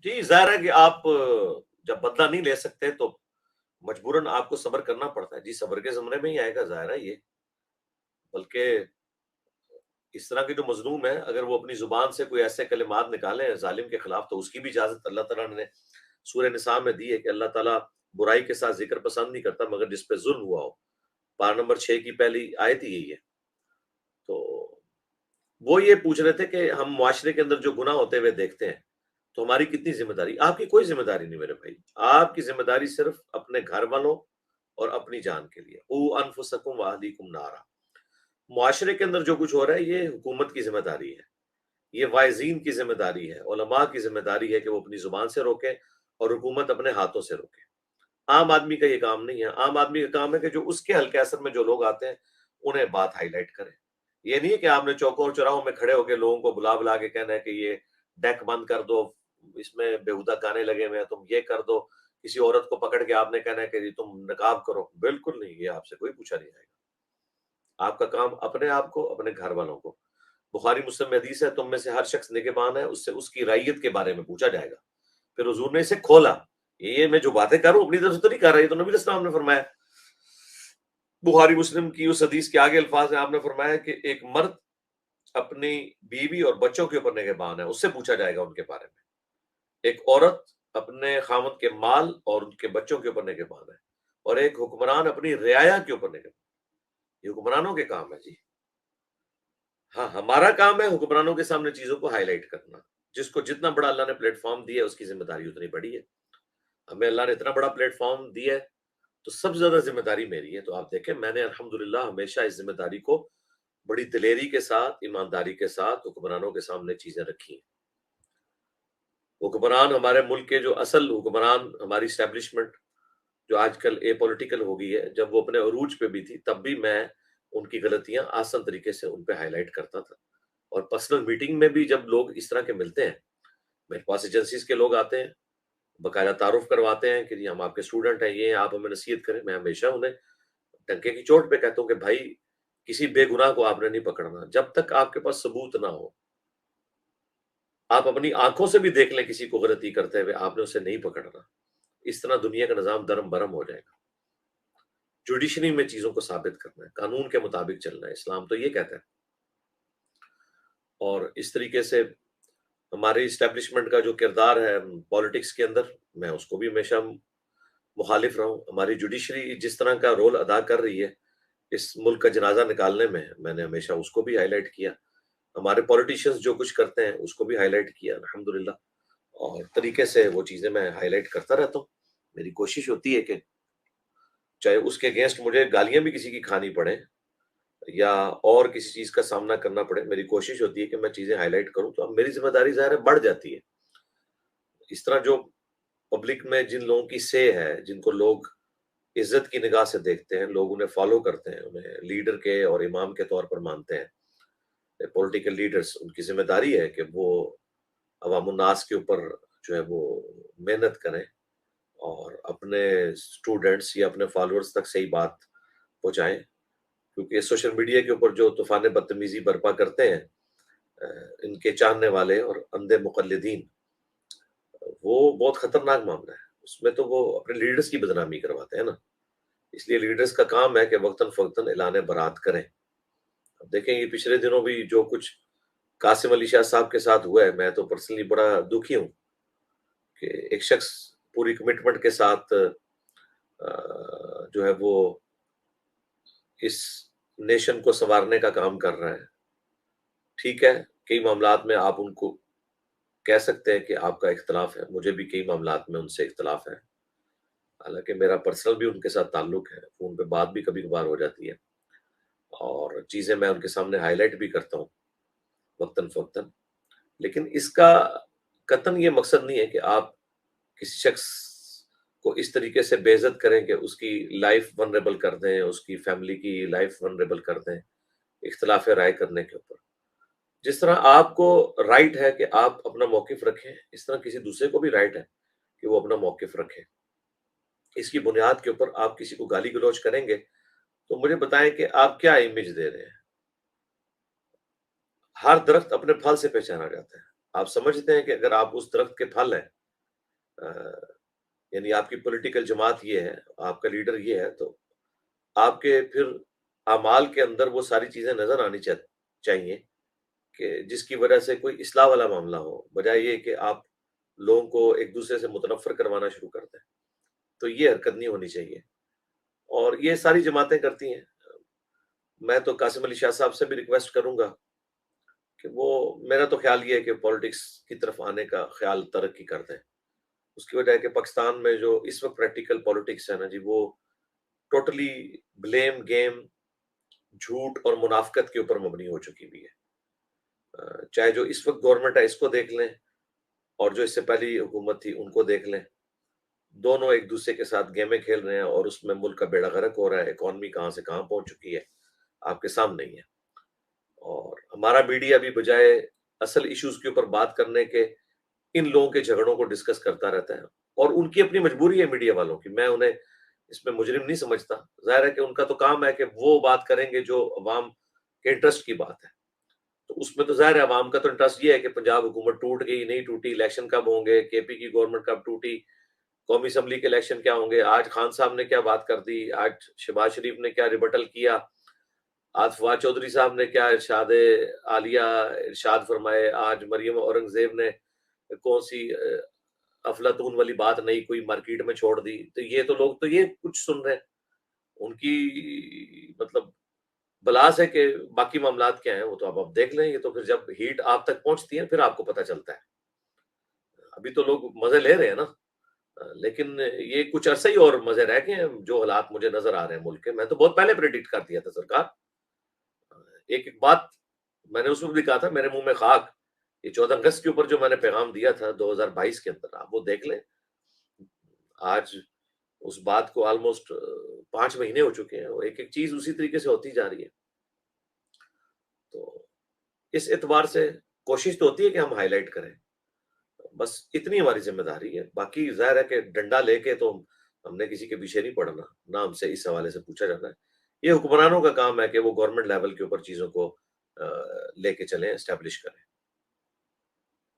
جی ظاہر ہے کہ آپ جب بدلہ نہیں لے سکتے تو مجبوراً آپ کو صبر کرنا پڑتا ہے، جی صبر کے زمرے میں ہی آئے گا، ظاہر ہے یہ، بلکہ اس طرح کے جو مظلوم ہے اگر وہ اپنی زبان سے کوئی ایسے کلمات نکالیں ظالم کے خلاف تو اس کی بھی اجازت اللہ تعالیٰ نے سورہ نساء میں دی ہے کہ اللہ تعالیٰ برائی کے ساتھ ذکر پسند نہیں کرتا مگر جس پہ ظلم ہوا ہو، پارہ نمبر 6 کی پہلی آیت ہی یہی ہے۔ تو وہ یہ پوچھ رہے تھے کہ ہم معاشرے کے اندر جو گناہ ہوتے ہوئے دیکھتے ہیں تو ہماری کتنی ذمہ داری؟ آپ کی کوئی ذمہ داری نہیں میرے بھائی، آپ کی ذمہ داری صرف اپنے گھر والوں اور اپنی جان کے لیے، او انفسکم واہلیکم نارا۔ معاشرے کے اندر جو کچھ ہو رہا ہے یہ حکومت کی ذمہ داری ہے، یہ واعظین کی ذمہ داری ہے، علماء کی ذمہ داری ہے کہ وہ اپنی زبان سے روکیں اور حکومت اپنے ہاتھوں سے روکے۔ عام آدمی کا یہ کام نہیں ہے، عام آدمی کا کام ہے کہ جو اس کے حلقہ اثر میں جو لوگ آتے ہیں انہیں بات ہائی لائٹ کرے۔ یہ نہیں ہے کہ آپ نے چوکوں اور چوراہوں میں کھڑے ہو کے لوگوں کو بلا بلا کے کہنا ہے کہ یہ ڈیک بند کر دو، اس میں بیہودہ گانے لگے ہوئے ہیں، تم یہ کر دو، کسی عورت کو پکڑ کے آپ نے کہنا ہے کہ جی تم نقاب کرو۔ بالکل نہیں، یہ آپ سے کوئی پوچھا نہیں جائے گا، آپ کا کام اپنے آپ کو، اپنے گھر والوں کو۔ بخاری مسلم میں حدیث ہے تم میں سے ہر شخص نگہبان ہے، اس سے اس کی رعیت کے بارے میں پوچھا جائے گا۔ پھر حضور نے اسے کھولا، یہ میں جو باتیں کر رہا ہوں اپنی طرف سے تو نہیں کر رہا، یہ تو نبی علیہ السلام نے فرمایا۔ بخاری مسلم کی اس حدیث کے آگے الفاظ ہیں، آپ نے فرمایا کہ ایک مرد اپنی بیوی اور بچوں کے اوپر نگہبان ہے، اس سے پوچھا جائے گا ان کے بارے میں۔ ایک عورت اپنے خاوند کے مال اور ان کے بچوں کے اوپر نگہبان ہے، اور ایک حکمران اپنی رعایا کے اوپر نگہبان۔ یہ حکمرانوں کے کام ہے جی۔ ہاں ہمارا کام ہے حکمرانوں کے سامنے چیزوں کو ہائی لائٹ کرنا، جس کو جتنا بڑا اللہ نے پلیٹ فارم دیا ہے اس کی ذمہ داری اتنی بڑی ہے۔ ہمیں اللہ نے اتنا بڑا پلیٹ فارم دیا ہے تو سب سے زیادہ ذمہ داری میری ہے۔ تو آپ دیکھیں میں نے الحمدللہ ہمیشہ اس ذمہ داری کو بڑی دلیری کے ساتھ، ایمانداری کے ساتھ حکمرانوں کے سامنے چیزیں رکھی ہیں۔ حکمران ہمارے ملک کے جو اصل حکمران، ہماری اسٹیبلشمنٹ جو آج کل اے پولیٹیکل ہو گئی ہے، جب وہ اپنے عروج پہ بھی تھی تب بھی میں ان کی غلطیاں آسان طریقے سے ان پہ ہائی لائٹ کرتا تھا، اور پرسنل میٹنگ میں بھی جب لوگ اس طرح کے ملتے ہیں، میرے پاس ایجنسیز کے لوگ آتے ہیں، باقاعدہ تعارف کرواتے ہیں کہ جی ہم آپ کے اسٹوڈنٹ ہیں، یہ ہیں، آپ ہمیں نصیحت کریں، میں ہمیشہ انہیں ڈنکے کی چوٹ پہ کہتا ہوں کہ بھائی کسی بے گناہ کو آپ نے نہیں پکڑنا جب تک آپ کے پاس ثبوت نہ ہو۔ آپ اپنی آنکھوں سے بھی دیکھ لیں کسی کو غلطی کرتے ہوئے، آپ نے اسے نہیں پکڑنا۔ اس طرح دنیا کا نظام درم برم ہو جائے گا۔ جوڈیشری میں چیزوں کو ثابت کرنا ہے، قانون کے مطابق چلنا ہے، اسلام تو یہ کہتا ہے۔ اور اس طریقے سے ہماری اسٹیبلشمنٹ کا جو کردار ہے پالیٹکس کے اندر، میں اس کو بھی ہمیشہ مخالف رہا ہوں۔ ہماری جوڈیشری جس طرح کا رول ادا کر رہی ہے اس ملک کا جنازہ نکالنے میں نے ہمیشہ اس کو بھی ہائی لائٹ کیا۔ ہمارے پولیٹیشینز جو کچھ کرتے ہیں اس کو بھی ہائی لائٹ کیا الحمدللہ، اور طریقے سے وہ چیزیں میں ہائی لائٹ کرتا رہتا ہوں۔ میری کوشش ہوتی ہے کہ چاہے اس کے اگینسٹ مجھے گالیاں بھی کسی کی کھانی پڑے یا اور کسی چیز کا سامنا کرنا پڑے، میری کوشش ہوتی ہے کہ میں چیزیں ہائی لائٹ کروں، تو اب میری ذمہ داری ظاہر ہے بڑھ جاتی ہے۔ اس طرح جو پبلک میں جن لوگوں کی سے ہے، جن کو لوگ عزت کی نگاہ سے دیکھتے ہیں، لوگ انہیں فالو کرتے ہیں، انہیں لیڈر کے اور امام کے طور پر مانتے ہیں، پولیٹیکل لیڈرز، ان کی ذمہ داری ہے کہ وہ عوام الناس کے اوپر جو ہے وہ محنت کریں اور اپنے اسٹوڈنٹس یا اپنے فالوورز تک صحیح بات پہنچائیں، کیونکہ سوشل میڈیا کے اوپر جو طوفان بدتمیزی برپا کرتے ہیں ان کے چاہنے والے اور اندھے مقلدین، وہ بہت خطرناک معاملہ ہے۔ اس میں تو وہ اپنے لیڈرز کی بدنامی کرواتے ہیں نا، اس لیے لیڈرز کا کام ہے کہ وقتاً فوقتاً اعلان برات کریں۔ اب دیکھیں یہ پچھلے دنوں بھی جو کچھ قاسم علی شاہ صاحب کے ساتھ ہوا ہے، میں تو پرسنلی بڑا دکھی ہوں کہ ایک شخص پوری کمٹمنٹ کے ساتھ جو ہے وہ اس نیشن کو سنوارنے کا کام کر رہا ہے۔ ٹھیک ہے، کئی معاملات میں آپ ان کو کہہ سکتے ہیں کہ آپ کا اختلاف ہے، مجھے بھی کئی معاملات میں ان سے اختلاف ہے، حالانکہ میرا پرسنل بھی ان کے ساتھ تعلق ہے، فون پہ بات بھی کبھی کبھار ہو جاتی ہے اور چیزیں میں ان کے سامنے ہائی لائٹ بھی کرتا ہوں وقتاً فوقتاً، لیکن اس کا قطعاً یہ مقصد نہیں ہے کہ آپ کسی شخص کو اس طریقے سے بے عزت کریں کہ اس کی لائف ونریبل کر دیں، اس کی فیملی کی لائف ونریبل کر دیں اختلاف رائے کرنے کے اوپر۔ جس طرح آپ کو رائٹ ہے کہ آپ اپنا موقف رکھیں، اس طرح کسی دوسرے کو بھی رائٹ ہے کہ وہ اپنا موقف رکھے۔ اس کی بنیاد کے اوپر آپ کسی کو گالی گلوچ کریں گے تو مجھے بتائیں کہ آپ کیا امیج دے رہے ہیں؟ ہر درخت اپنے پھل سے پہچانا جاتا ہے۔ آپ سمجھتے ہیں کہ اگر آپ اس درخت کے پھل ہیں یعنی آپ کی پولیٹیکل جماعت یہ ہے، آپ کا لیڈر یہ ہے، تو آپ کے پھر اعمال کے اندر وہ ساری چیزیں نظر آنی چاہیے کہ جس کی وجہ سے کوئی اصلاح والا معاملہ ہو، بجائے یہ کہ آپ لوگوں کو ایک دوسرے سے متنفر کروانا شروع کر دیں۔ تو یہ حرکت نہیں ہونی چاہیے، اور یہ ساری جماعتیں کرتی ہیں۔ میں تو قاسم علی شاہ صاحب سے بھی ریکویسٹ کروں گا کہ وہ، میرا تو خیال یہ ہے کہ پالیٹکس کی طرف آنے کا خیال ترقی کر دیں۔ اس کی وجہ ہے کہ پاکستان میں جو اس وقت پریکٹیکل پالیٹکس ہے نا جی، وہ ٹوٹلی بلیم گیم، جھوٹ اور منافقت کے اوپر مبنی ہو چکی بھی ہے۔ چاہے جو اس وقت گورنمنٹ ہے اس کو دیکھ لیں، اور جو اس سے پہلی حکومت تھی ان کو دیکھ لیں، دونوں ایک دوسرے کے ساتھ گیمیں کھیل رہے ہیں، اور اس میں ملک کا بیڑا غرق ہو رہا ہے، اکانومی کہاں سے کہاں پہنچ چکی ہے آپ کے سامنے ہی ہے۔ اور ہمارا میڈیا بھی بجائے اصل ایشوز کے اوپر بات کرنے کے، ان لوگوں کے جھگڑوں کو ڈسکس کرتا رہتا ہے، اور ان کی اپنی مجبوری ہے میڈیا والوں کی، میں انہیں اس میں مجرم نہیں سمجھتا۔ ظاہر ہے کہ ان کا تو کام ہے کہ وہ بات کریں گے جو عوام کے انٹرسٹ کی بات ہے، تو اس میں تو ظاہر ہے عوام کا تو انٹرسٹ یہ ہے کہ پنجاب حکومت ٹوٹ گئی نہیں ٹوٹی، الیکشن کب ہوں گے، کے پی کی گورنمنٹ کب ٹوٹی، قومی اسمبلی کے الیکشن کیا ہوں گے، آج خان صاحب نے کیا بات کر دی، آج شہباز شریف نے کیا ریبٹل کیا، آج فواد چودھری صاحب نے کیا ارشاد عالیہ ارشاد فرمائے، آج مریم اورنگزیب نے کون سی افلاطون والی بات نہیں کوئی مارکیٹ میں چھوڑ دی، تو یہ تو لوگ تو یہ کچھ سن رہے ہیں، ان کی مطلب بلاس ہے کہ باقی معاملات کیا ہیں وہ تو اب دیکھ لیں، یہ تو پھر جب ہیٹ آپ تک پہنچتی ہے پھر آپ کو پتہ چلتا ہے۔ ابھی تو لوگ مزے لے رہے ہیں نا، لیکن یہ کچھ عرصہ ہی اور مزے رہ گئے ہیں، جو حالات مجھے نظر آ رہے ہیں ملک کے، میں تو بہت پہلے پریڈکٹ کر دیا تھا سرکار۔ ایک ایک بات میں نے اس میں بھی کہا تھا، میرے منہ میں خاک، یہ 14 اگست کے اوپر جو میں نے پیغام دیا تھا 2022 کے اندر، آپ وہ دیکھ لیں، آج اس بات کو آلموسٹ 5 مہینے ہو چکے ہیں، اور ایک ایک چیز اسی طریقے سے ہوتی جا رہی ہے۔ تو اس اعتبار سے کوشش تو ہوتی ہے کہ ہم ہائی لائٹ کریں، بس اتنی ہماری ذمہ داری ہے، باقی ظاہر ہے کہ ڈنڈا لے کے تو ہم نے کسی کے پیچھے نہیں پڑنا، نہ ہم سے اس حوالے سے پوچھا جاتا ہے۔ یہ حکمرانوں کا کام ہے کہ وہ گورنمنٹ لیول کے اوپر چیزوں کو لے کے چلیں، اسٹیبلش کریں۔